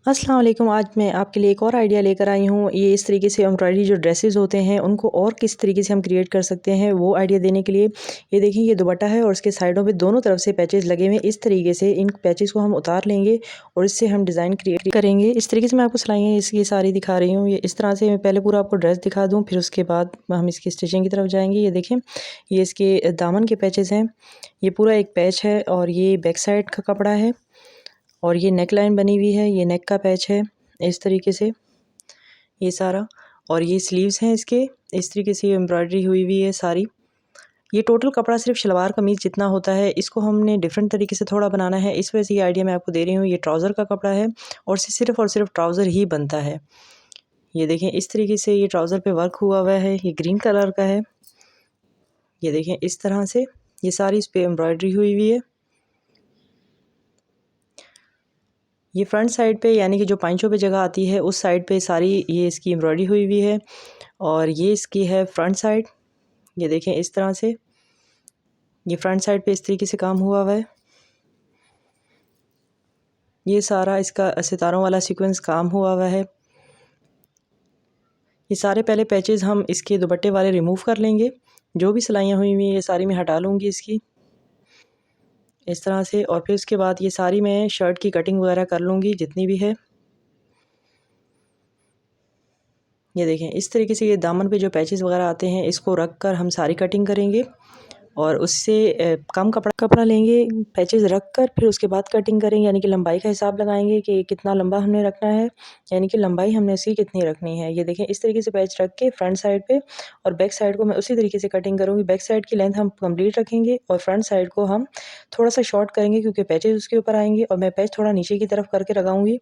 अस्सलाम वालेकुम। आज मैं आपके लिए एक और आइडिया लेकर आई हूँ। ये इस तरीके से एम्ब्रॉयडरी जो ड्रेसेस होते हैं उनको और किस तरीके से हम क्रिएट कर सकते हैं वो आइडिया देने के लिए ये देखिए ये दुपट्टा है और उसके साइडों पे दोनों तरफ से पैचेस लगे हुए हैं। इस तरीके से इन पैचेस को हम उतार लेंगे और इससे हम डिज़ाइन क्रिएट करेंगे। इस तरीके से मैं आपको सिलाइयाँ इसकी सारी दिखा रही हूँ। ये इस तरह से मैं पहले पूरा आपको ड्रेस दिखा दूँ, फिर उसके बाद हम इसकी स्टिचिंग की तरफ जाएँगे। ये देखें, ये इसके दामन के पैचेस हैं। ये पूरा एक पैच है और ये बैक साइड का कपड़ा है और ये नेक लाइन बनी हुई है, ये नेक का पैच है इस तरीके से ये सारा। और ये स्लीव्स हैं इसके, इस तरीके से एम्ब्रॉयडरी हुई हुई है सारी। ये टोटल कपड़ा सिर्फ शलवार कमीज़ जितना होता है, इसको हमने डिफरेंट तरीके से थोड़ा बनाना है, इस वजह से ये आइडिया मैं आपको दे रही हूँ। ये ट्राउज़र का कपड़ा है और सिर्फ ट्राउज़र ही बनता है। ये देखें इस तरीके से ये ट्राउज़र पे वर्क हुआ हुआ है, ये ग्रीन कलर का है। ये देखें इस तरह से ये सारी इस पे एम्ब्रॉयडरी हुई हुई है। ये फ्रंट साइड पे यानी कि जो पांचों पे जगह आती है उस साइड पे सारी ये इसकी एम्ब्रॉयडरी हुई हुई है और ये इसकी है फ्रंट साइड। ये देखें इस तरह से ये फ्रंट साइड पे इस तरीके से काम हुआ हुआ है। ये सारा इसका सितारों वाला सीक्वेंस काम हुआ हुआ है। ये सारे पहले पैचेस हम इसके दुपट्टे वाले रिमूव कर लेंगे। जो भी सिलाइयाँ हुई हुई हैं ये सारी मैं हटा लूँगी इसकी इस तरह से। और फिर उसके बाद ये सारी मैं शर्ट की कटिंग वगैरह कर लूँगी जितनी भी है। ये देखें इस तरीके से ये दामन पे जो पैचेस वगैरह आते हैं इसको रख कर हम सारी कटिंग करेंगे और उससे कम कपड़ा लेंगे, पैचेस रख कर फिर उसके बाद कटिंग करेंगे। यानी कि लंबाई का हिसाब लगाएंगे कि कितना लंबा हमने रखना है, यानी कि लंबाई हमने इसकी कितनी रखनी है। ये देखें इस तरीके से पैच रख के फ्रंट साइड पे और बैक साइड को मैं उसी तरीके से कटिंग करूँगी। बैक साइड की लेंथ हम कंप्लीट रखेंगे और फ्रंट साइड को हम थोड़ा सा शॉर्ट करेंगे क्योंकि पैचेस उसके ऊपर आएंगे और मैं पैच थोड़ा नीचे की तरफ करके लगाऊंगी।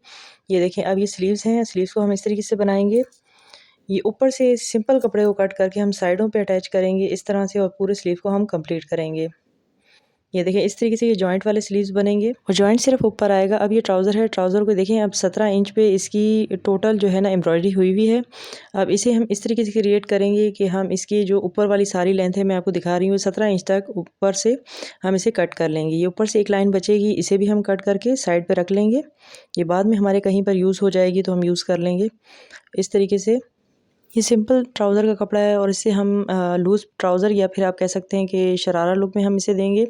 ये देखें अब ये स्लीव्स हैं, स्लीव्स को हम इस तरीके से बनाएंगे। ये ऊपर से सिंपल कपड़े को कट करके हम साइडों पे अटैच करेंगे इस तरह से और पूरे स्लीव को हम कंप्लीट करेंगे। ये देखिए इस तरीके से ये जॉइंट वाले स्लीव्स बनेंगे और जॉइंट सिर्फ ऊपर आएगा। अब ये ट्राउज़र है, ट्राउज़र को देखें अब 17 इंच पे इसकी टोटल जो है ना एम्ब्रॉयडरी हुई हुई है। अब इसे हम इस तरीके से क्रिएट करेंगे कि हम इसकी जो ऊपर वाली सारी लेंथ है मैं आपको दिखा रही हूँ 17 इंच तक ऊपर से हम इसे कट कर लेंगे। ये ऊपर से एक लाइन बचेगी, इसे भी हम कट करके साइड पर रख लेंगे। ये बाद में हमारे कहीं पर यूज़ हो जाएगी तो हम यूज़ कर लेंगे इस तरीके से। ये सिंपल ट्राउज़र का कपड़ा है और इससे हम लूज़ ट्राउज़र या फिर आप कह सकते हैं कि शरारा लुक में हम इसे देंगे।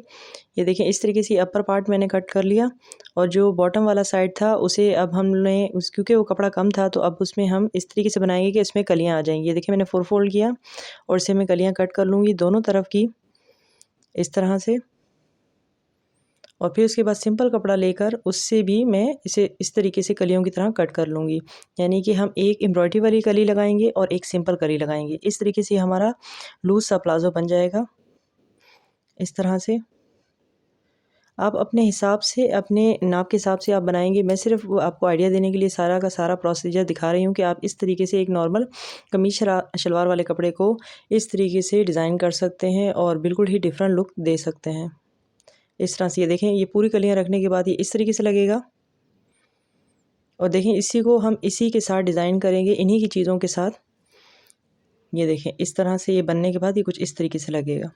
ये देखें इस तरीके से अपर पार्ट मैंने कट कर लिया और जो बॉटम वाला साइड था उसे अब हमने क्योंकि वो कपड़ा कम था तो अब उसमें हम इस तरीके से बनाएंगे कि इसमें कलियाँ आ जाएंगी। ये देखिए मैंने 4 फोल्ड किया और इसे मैं कलियाँ कट कर लूँगी दोनों तरफ की इस तरह से। और फिर उसके बाद सिंपल कपड़ा लेकर उससे भी मैं इसे इस तरीके से कलियों की तरह कट कर लूँगी। यानी कि हम एक एम्ब्रॉयडरी वाली कली लगाएंगे और एक सिंपल कली लगाएंगे। इस तरीके से हमारा लूज़ सा प्लाज़ो बन जाएगा इस तरह से। आप अपने हिसाब से अपने नाप के हिसाब से आप बनाएंगे। मैं सिर्फ आपको आइडिया देने के लिए सारा का सारा प्रोसीजर दिखा रही हूँ कि आप इस तरीके से एक नॉर्मल कमीज शलवार वाले कपड़े को इस तरीके से डिज़ाइन कर सकते हैं और बिल्कुल ही डिफरेंट लुक दे सकते हैं इस तरह से। ये देखें ये पूरी कलियाँ रखने के बाद ये इस तरीके से लगेगा और देखें इसी को हम इसी के साथ डिज़ाइन करेंगे इन्हीं की चीज़ों के साथ। ये देखें इस तरह से ये बनने के बाद ये कुछ इस तरीके से लगेगा।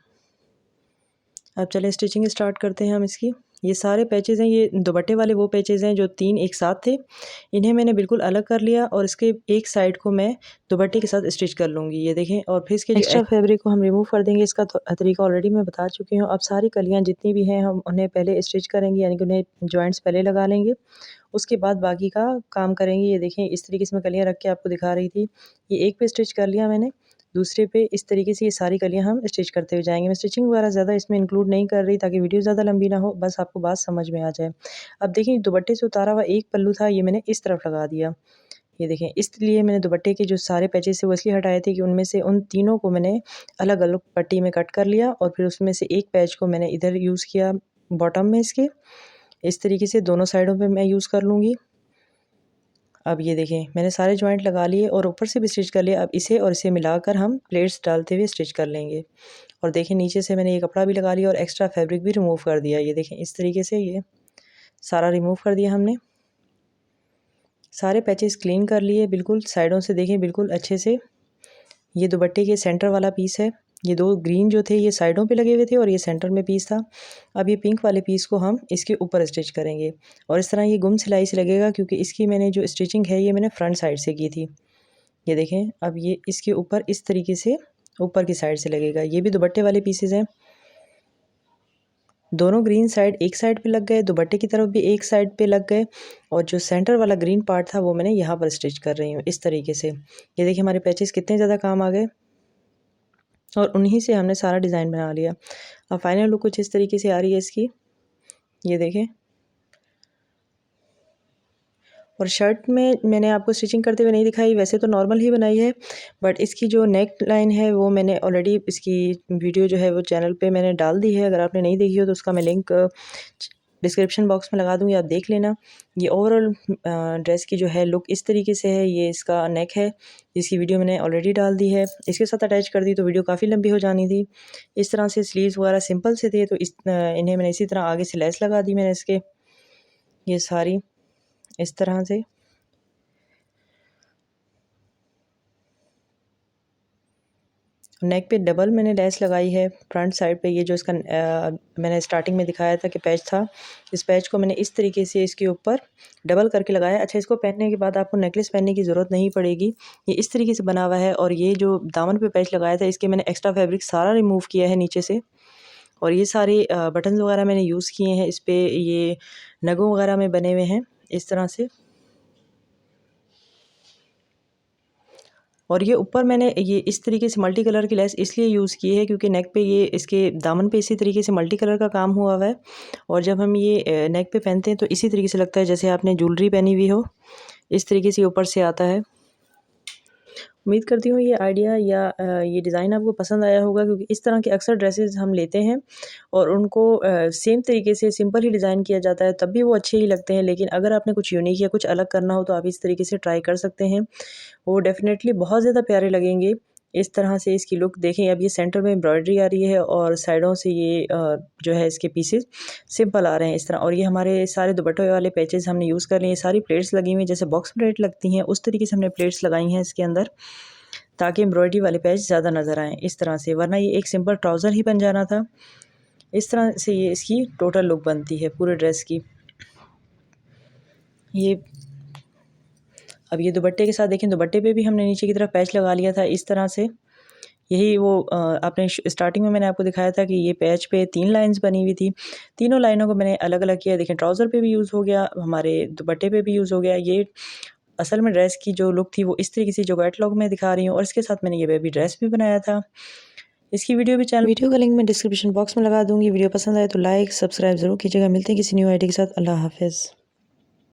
अब चलें स्टिचिंग स्टार्ट करते हैं हम इसकी। ये सारे पैचेज़ हैं, ये दुपट्टे वाले वो पैचेज़ हैं जो 3 एक साथ थे, इन्हें मैंने बिल्कुल अलग कर लिया और इसके एक साइड को मैं दुपट्टे के साथ स्टिच कर लूँगी। ये देखें और फिर इसके एक्स्ट्रा फैब्रिक को हम रिमूव कर देंगे। इसका तरीका ऑलरेडी मैं बता चुकी हूँ। अब सारी कलियाँ जितनी भी हैं हम उन्हें पहले स्टिच करेंगे, यानी कि उन्हें जॉइंट्स पहले लगा लेंगे, उसके बाद बाकी का काम करेंगे। ये देखें इस तरीके से मैं कलियाँ रख के आपको दिखा रही थी। ये एक पे स्टिच कर लिया मैंने, दूसरे पे इस तरीके से ये सारी कलियाँ हम स्टिच करते हुए जाएंगे। मैं स्टिचिंग वगैरह ज़्यादा इसमें इंक्लूड नहीं कर रही ताकि वीडियो ज़्यादा लंबी ना हो, बस आपको बात समझ में आ जाए। अब देखिए दुपट्टे से उतारा हुआ एक पल्लू था, ये मैंने इस तरफ लगा दिया। ये देखें इसलिए मैंने दुपट्टे के जो सारे पैचेस थे वो इसलिए हटाए थे कि उनमें से उन तीनों को मैंने अलग अलग पट्टी में कट कर लिया और फिर उसमें से एक पैच को मैंने इधर यूज़ किया बॉटम में इसके। इस तरीके से दोनों साइडों पे मैं यूज़ कर लूँगी। अब ये देखें मैंने सारे जॉइंट लगा लिए और ऊपर से भी स्टिच कर लिया। अब इसे और इसे मिलाकर हम प्लेट्स डालते हुए स्टिच कर लेंगे। और देखें नीचे से मैंने ये कपड़ा भी लगा लिया और एक्स्ट्रा फैब्रिक भी रिमूव कर दिया। ये देखें इस तरीके से ये सारा रिमूव कर दिया हमने। सारे पैचेस क्लीन कर लिए बिल्कुल साइडों से, देखें बिल्कुल अच्छे से। ये दुपट्टे के सेंटर वाला पीस है ये 2 ग्रीन जो थे ये साइडों पे लगे हुए थे और ये सेंटर में पीस था। अब ये पिंक वाले पीस को हम इसके ऊपर स्टिच करेंगे और इस तरह ये गुम सिलाई से लगेगा, क्योंकि इसकी मैंने जो स्टिचिंग है ये मैंने फ्रंट साइड से की थी। ये देखें, अब ये इसके ऊपर इस तरीके से ऊपर की साइड से लगेगा। ये भी दुपट्टे वाले पीसेज हैं। दोनों ग्रीन साइड एक साइड पे लग गए, दुपट्टे की तरफ भी एक साइड पे लग गए और जो सेंटर वाला ग्रीन पार्ट था वो मैंने यहाँ पर स्टिच कर रही हूँ इस तरीके से। ये देखिए हमारे पैचेस कितने ज़्यादा काम आ गए और उन्हीं से हमने सारा डिज़ाइन बना लिया। अब फाइनल लुक कुछ इस तरीके से आ रही है इसकी। ये देखें, और शर्ट में मैंने आपको स्टिचिंग करते हुए नहीं दिखाई, वैसे तो नॉर्मल ही बनाई है, बट इसकी जो नेक लाइन है वो मैंने ऑलरेडी इसकी वीडियो जो है वो चैनल पे मैंने डाल दी है। अगर आपने नहीं देखी हो तो उसका मैं लिंक डिस्क्रिप्शन बॉक्स में लगा दूँगी, आप देख लेना। ये ओवरऑल ड्रेस की जो है लुक इस तरीके से है। ये इसका नेक है, इसकी वीडियो मैंने ऑलरेडी डाल दी है। इसके साथ अटैच कर दी तो वीडियो काफ़ी लंबी हो जानी थी। इस तरह से स्लीव्स वगैरह सिंपल से थे, तो इन्हें मैंने इसी तरह आगे से लेस लगा दी मैंने इसके, ये सारी इस तरह से। नेक पे डबल मैंने लेस लगाई है फ्रंट साइड पे। ये जो इसका मैंने स्टार्टिंग में दिखाया था कि पैच था, इस पैच को मैंने इस तरीके से इसके ऊपर डबल करके लगाया। अच्छा, इसको पहनने के बाद आपको नेकलेस पहनने की ज़रूरत नहीं पड़ेगी, ये इस तरीके से बना हुआ है। और ये जो दामन पे पैच लगाया था इसके मैंने एक्स्ट्रा फैब्रिक सारा रिमूव किया है नीचे से, और ये सारे बटन्स वगैरह मैंने यूज़ किए हैं इस पर, ये नगों वगैरह में बने हुए हैं इस तरह से। और ये ऊपर मैंने ये इस तरीके से मल्टी कलर की लेस इसलिए यूज़ की है क्योंकि नेक पे ये इसके दामन पे इसी तरीके से मल्टी कलर का काम हुआ हुआ है, और जब हम ये नेक पे पहनते हैं तो इसी तरीके से लगता है जैसे आपने ज्वेलरी पहनी हुई हो, इस तरीके से ऊपर से आता है। उम्मीद करती हूँ ये आइडिया या ये डिज़ाइन आपको पसंद आया होगा, क्योंकि इस तरह के अक्सर ड्रेसेस हम लेते हैं और उनको सेम तरीके से सिंपल ही डिज़ाइन किया जाता है, तब भी वो अच्छे ही लगते हैं। लेकिन अगर आपने कुछ यूनिक या कुछ अलग करना हो तो आप इस तरीके से ट्राई कर सकते हैं, वो डेफ़िनेटली बहुत ज़्यादा प्यारे लगेंगे। इस तरह से इसकी लुक देखें। अब ये सेंटर में एम्ब्रॉयडरी आ रही है और साइडों से ये जो है इसके पीसेस सिंपल आ रहे हैं इस तरह। और ये हमारे सारे दुपट्टे वाले पैचेस हमने यूज़ कर लिए हैं। सारी प्लेट्स लगी हुई हैं, जैसे बॉक्स प्लेट लगती हैं उस तरीके से हमने प्लेट्स लगाई हैं इसके अंदर, ताकि एम्ब्रॉयडरी वाले पैच ज़्यादा नज़र आएँ इस तरह से, वरना ये एक सिंपल ट्राउज़र ही बन जाना था। इस तरह से ये इसकी टोटल लुक बनती है पूरे ड्रेस की। ये अब ये दुपट्टे के साथ देखें, दुपट्टे पे भी हमने नीचे की तरफ पैच लगा लिया था इस तरह से। यही वो आपने स्टार्टिंग में मैंने आपको दिखाया था कि ये पैच पे 3 लाइंस बनी हुई थी, तीनों लाइनों को मैंने अलग-अलग किया। देखें, ट्राउज़र पे भी यूज़ हो गया, हमारे दुपट्टे पे भी यूज़ हो गया। ये असल में ड्रेस की जो लुक थी वो इस तरीके से जो कैटलॉग में दिखा रही हूँ, और इसके साथ मैंने ये बेबी ड्रेस भी बनाया था। इसकी वीडियो का लिंक मैं डिस्क्रिप्शन बॉक्स में लगा दूँगी। वीडियो पसंद आए तो लाइक, सब्सक्राइब ज़रूर कीजिएगा। मिलते हैं किसी न्यू आइडिया के साथ। अल्लाह हाफ़िज़।